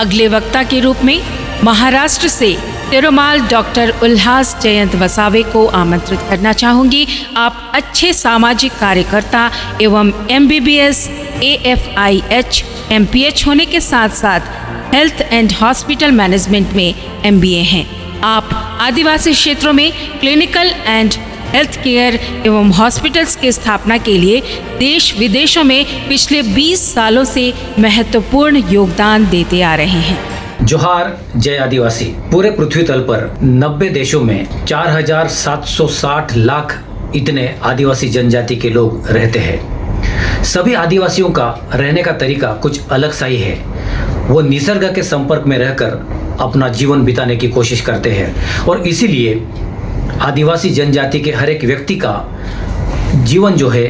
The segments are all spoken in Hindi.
अगले वक्ता के रूप में महाराष्ट्र से तिरुमाल डॉक्टर उल्हास जयंत वसावे को आमंत्रित करना चाहूँगी। आप अच्छे सामाजिक कार्यकर्ता एवं MBBS, AFIH, MPH होने के साथ साथ हेल्थ एंड हॉस्पिटल मैनेजमेंट में MBA हैं। आप आदिवासी क्षेत्रों में क्लिनिकल एंड हेल्थ केयर एवं हॉस्पिटल्स की स्थापना के लिए देश विदेशों में पिछले 20 सालों से महत्वपूर्ण योगदान देते आ रहे हैं। जोहार जय आदिवासी। पूरे पृथ्वी तल पर 90 देशों में 4,760 लाख इतने आदिवासी जनजाति के लोग रहते हैं। सभी आदिवासियों का रहने का तरीका कुछ अलग सा ही है। वो निसर्ग के संपर्क में रहकर अपना जीवन बिताने की कोशिश करते हैं और इसीलिए आदिवासी जनजाति के हर एक व्यक्ति का जीवन जो है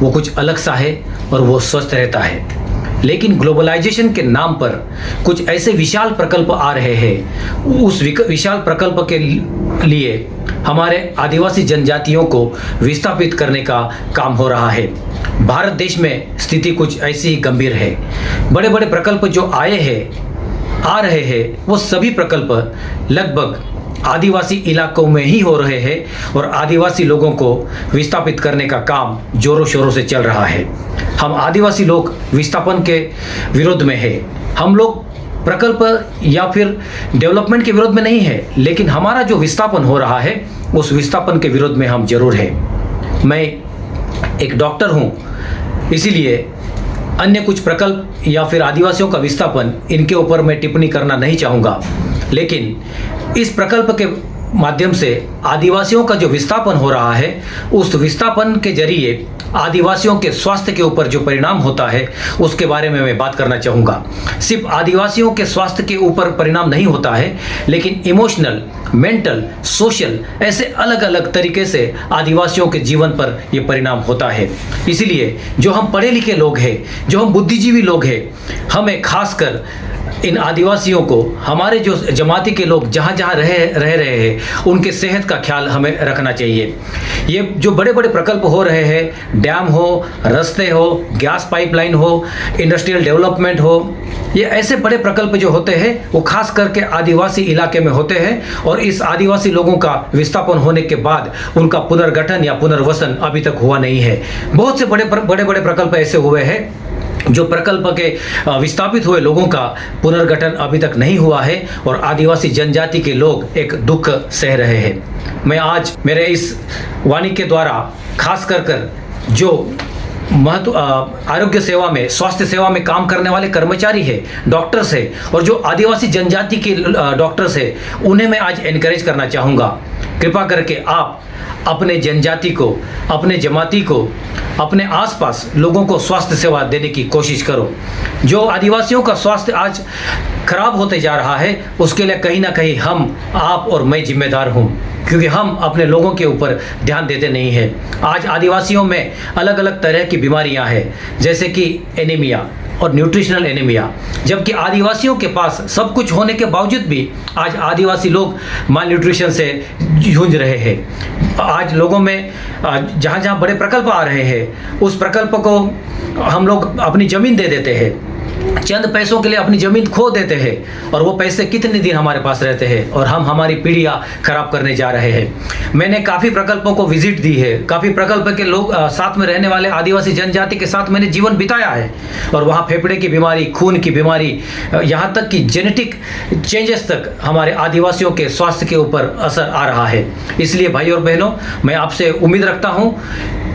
वो कुछ अलग सा है और वो स्वस्थ रहता है। लेकिन ग्लोबलाइजेशन के नाम पर कुछ ऐसे विशाल प्रकल्प आ रहे हैं। उस विशाल प्रकल्प के लिए हमारे आदिवासी जनजातियों को विस्थापित करने का काम हो रहा है। भारत देश में स्थिति कुछ ऐसी ही गंभीर है। बड़े बड़े प्रकल्प जो आ रहे हैं वो सभी प्रकल्प लगभग आदिवासी इलाकों में ही हो रहे हैं और आदिवासी लोगों को विस्थापित करने का काम जोरों शोरों से चल रहा है। हम आदिवासी लोग विस्थापन के विरोध में है। हम लोग प्रकल्प या फिर डेवलपमेंट के विरोध में नहीं है, लेकिन हमारा जो विस्थापन हो रहा है उस विस्थापन के विरोध में हम जरूर हैं। मैं एक डॉक्टर हूँ, इसीलिए अन्य कुछ प्रकल्प या फिर आदिवासियों का विस्थापन इनके ऊपर मैं टिप्पणी करना नहीं चाहूँगा। लेकिन इस प्रकल्प के माध्यम से आदिवासियों का जो विस्थापन हो रहा है उस विस्थापन के जरिए आदिवासियों के स्वास्थ्य के ऊपर जो परिणाम होता है उसके बारे में मैं बात करना चाहूँगा। सिर्फ आदिवासियों के स्वास्थ्य के ऊपर परिणाम नहीं होता है, लेकिन इमोशनल, मेंटल, सोशल ऐसे अलग अलग तरीके से आदिवासियों के जीवन पर ये परिणाम होता है। इसीलिए जो हम पढ़े लिखे लोग हैं, जो हम बुद्धिजीवी लोग हैं, हमें खासकर इन आदिवासियों को, हमारे जो जमाती के लोग जहाँ जहाँ रह रहे हैं उनके सेहत का ख्याल हमें रखना चाहिए। ये जो बड़े बड़े प्रकल्प हो रहे हैं, डैम हो, रास्ते हो, गैस पाइपलाइन हो, इंडस्ट्रियल डेवलपमेंट हो, ये ऐसे बड़े प्रकल्प जो होते हैं वो खास करके आदिवासी इलाके में होते हैं और इस आदिवासी लोगों का विस्थापन होने के बाद उनका पुनर्गठन या पुनर्वसन अभी तक हुआ नहीं है। बहुत से बड़े बड़े प्रकल्प ऐसे हुए हैं जो प्रकल्प के विस्थापित हुए लोगों का पुनर्गठन अभी तक नहीं हुआ है और आदिवासी जनजाति के लोग एक दुख सह रहे हैं। मैं आज मेरे इस वाणी के द्वारा खास कर जो आरोग्य सेवा में, स्वास्थ्य सेवा में काम करने वाले कर्मचारी है, डॉक्टर्स है और जो आदिवासी जनजाति के डॉक्टर्स है उन्हें मैं आज एनकरेज करना चाहूँगा। कृपा करके आप अपने जनजाति को, अपने जमाती को, अपने आसपास लोगों को स्वास्थ्य सेवा देने की कोशिश करो। जो आदिवासियों का स्वास्थ्य आज खराब होते जा रहा है उसके लिए कहीं ना कहीं हम, आप और मैं जिम्मेदार हूँ, क्योंकि हम अपने लोगों के ऊपर ध्यान देते नहीं हैं। आज आदिवासियों में अलग अलग तरह की बीमारियाँ हैं, जैसे कि एनीमिया और न्यूट्रिशनल एनीमिया, जबकि आदिवासियों के पास सब कुछ होने के बावजूद भी आज आदिवासी लोग माल न्यूट्रिशन से जूझ रहे हैं। आज लोगों में जहाँ जहाँ बड़े प्रकल्प आ रहे हैं उस प्रकल्प को हम लोग अपनी ज़मीन दे देते हैं, चंद पैसों के लिए अपनी ज़मीन खो देते हैं और वो पैसे कितने दिन हमारे पास रहते हैं और हम हमारी पीढ़ियाँ खराब करने जा रहे हैं। मैंने काफ़ी प्रकल्पों को विजिट दी है, काफ़ी प्रकल्प के लोग साथ में रहने वाले आदिवासी जनजाति के साथ मैंने जीवन बिताया है और वहाँ फेफड़े की बीमारी, खून की बीमारी, यहाँ तक कि जेनेटिक चेंजेस तक हमारे आदिवासियों के स्वास्थ्य के ऊपर असर आ रहा है। इसलिए भाई और बहनों, मैं आपसे उम्मीद रखता हूँ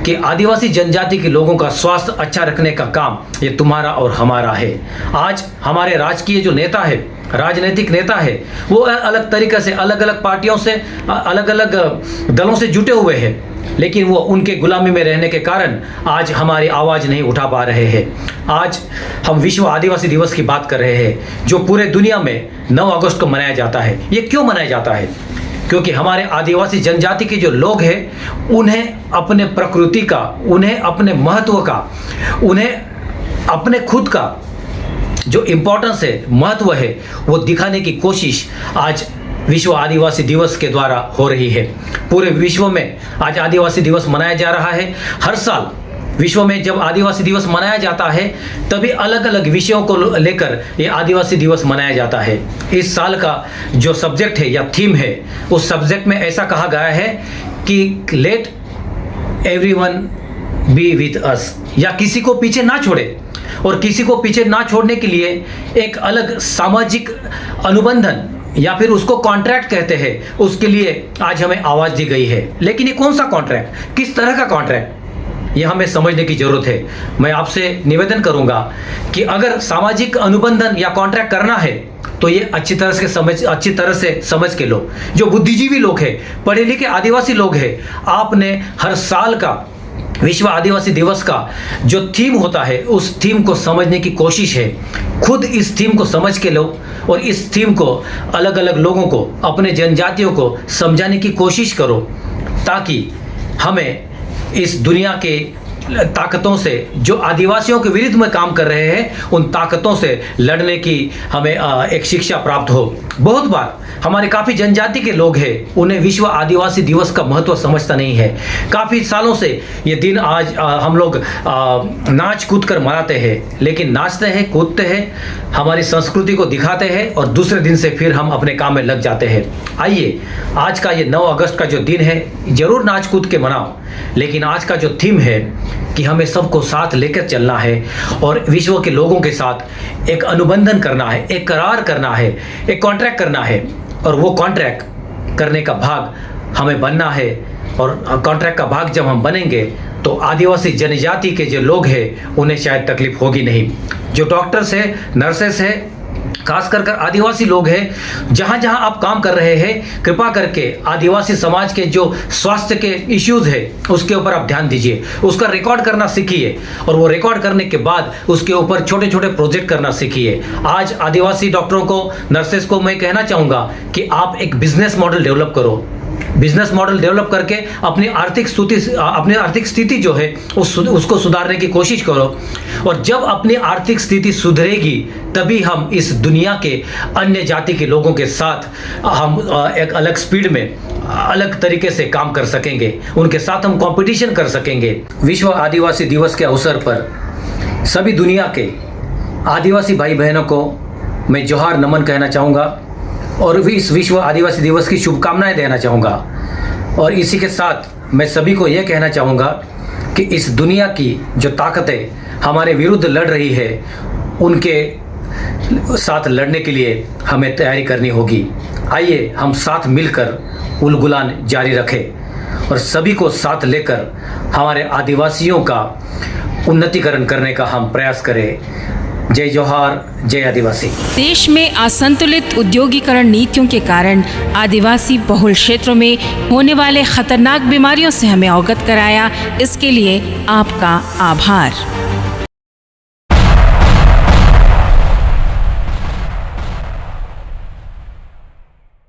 कि आदिवासी जनजाति के लोगों का स्वास्थ्य अच्छा रखने का काम ये तुम्हारा और हमारा है। आज हमारे राजकीय जो नेता है, राजनीतिक नेता है, वो अलग तरीके से, अलग अलग पार्टियों से, अलग अलग दलों से जुटे हुए हैं, लेकिन वो उनके गुलामी में रहने के कारण आज हमारी आवाज़ नहीं उठा पा रहे हैं। आज हम विश्व आदिवासी दिवस की बात कर रहे हैं जो पूरे दुनिया में 9 अगस्त को मनाया जाता है। ये क्यों मनाया जाता है? क्योंकि हमारे आदिवासी जनजाति के जो लोग हैं उन्हें अपने प्रकृति का, उन्हें अपने महत्व का, उन्हें अपने खुद का जो इम्पोर्टेंस है, महत्व है, वो दिखाने की कोशिश आज विश्व आदिवासी दिवस के द्वारा हो रही है। पूरे विश्व में आज आदिवासी दिवस मनाया जा रहा है। हर साल विश्व में जब आदिवासी दिवस मनाया जाता है तभी अलग अलग विषयों को लेकर ये आदिवासी दिवस मनाया जाता है। इस साल का जो सब्जेक्ट है या थीम है, उस सब्जेक्ट में ऐसा कहा गया है कि late everyone be with us, या किसी को पीछे ना छोड़े। और किसी को पीछे ना छोड़ने के लिए एक अलग सामाजिक अनुबंधन या फिर उसको कॉन्ट्रैक्ट कहते हैं, उसके लिए आज हमें आवाज दी गई है। लेकिन ये कौन सा कॉन्ट्रैक्ट, किस तरह का कॉन्ट्रैक्ट, ये हमें समझने की जरूरत है। मैं आपसे निवेदन करूंगा कि अगर सामाजिक अनुबंधन या कॉन्ट्रैक्ट करना है तो ये अच्छी तरह से समझ के लो। जो बुद्धिजीवी लोग हैं, पढ़े लिखे आदिवासी लोग हैं, आपने हर साल का विश्व आदिवासी दिवस का जो थीम होता है उस थीम को समझने की कोशिश है। खुद इस थीम को समझ के लो और इस थीम को अलग अलग लोगों को, अपने जनजातियों को समझाने की कोशिश करो, ताकि हमें इस दुनिया के ताकतों से, जो आदिवासियों के विरुद्ध में काम कर रहे हैं, उन ताकतों से लड़ने की हमें एक शिक्षा प्राप्त हो। बहुत बार हमारे काफ़ी जनजाति के लोग हैं, उन्हें विश्व आदिवासी दिवस का महत्व समझता नहीं है। काफ़ी सालों से ये दिन आज हम लोग नाच कूद कर मनाते हैं, लेकिन नाचते हैं, कूदते हैं, हमारी संस्कृति को दिखाते हैं और दूसरे दिन से फिर हम अपने काम में लग जाते हैं। आइए, आज का ये 9 अगस्त का जो दिन है, जरूर नाच कूद के मनाओ, लेकिन आज का जो थीम है कि हमें सबको साथ लेकर चलना है और विश्व के लोगों के साथ एक अनुबंधन करना है, एक करार करना है, एक कॉन्ट्रैक्ट करना है, और वो कॉन्ट्रैक्ट करने का भाग हमें बनना है। और कॉन्ट्रैक्ट का भाग जब हम बनेंगे तो आदिवासी जनजाति के जो लोग हैं उन्हें शायद तकलीफ होगी नहीं। जो डॉक्टर्स है, नर्सेस है, खास कर आदिवासी लोग हैं, जहाँ जहाँ आप काम कर रहे हैं, कृपा करके आदिवासी समाज के जो स्वास्थ्य के इश्यूज है उसके ऊपर आप ध्यान दीजिए, उसका रिकॉर्ड करना सीखिए, और वो रिकॉर्ड करने के बाद उसके ऊपर छोटे छोटे प्रोजेक्ट करना सीखिए। आज आदिवासी डॉक्टरों को, नर्सेस को मैं कहना चाहूँगा कि आप एक बिजनेस मॉडल डेवलप करो। बिजनेस मॉडल डेवलप करके अपनी आर्थिक स्थिति जो है उसको सुधारने की कोशिश करो, और जब अपनी आर्थिक स्थिति सुधरेगी तभी हम इस दुनिया के अन्य जाति के लोगों के साथ हम एक अलग स्पीड में, अलग तरीके से काम कर सकेंगे, उनके साथ हम कंपटीशन कर सकेंगे। विश्व आदिवासी दिवस के अवसर पर सभी दुनिया के आदिवासी भाई बहनों को मैं जोहार नमन कहना चाहूँगा और भी इस विश्व आदिवासी दिवस की शुभकामनाएं देना चाहूँगा। और इसी के साथ मैं सभी को यह कहना चाहूँगा कि इस दुनिया की जो ताकतें हमारे विरुद्ध लड़ रही है, उनके साथ लड़ने के लिए हमें तैयारी करनी होगी। आइए हम साथ मिलकर उलगुलान जारी रखें और सभी को साथ लेकर हमारे आदिवासियों का उन्नतीकरण करने का हम प्रयास करें। जय जोहार, जय आदिवासी। देश में असंतुलित उद्योगीकरण नीतियों के कारण आदिवासी बहुल क्षेत्रों में होने वाले खतरनाक बीमारियों से हमें अवगत कराया। इसके लिए आपका आभार।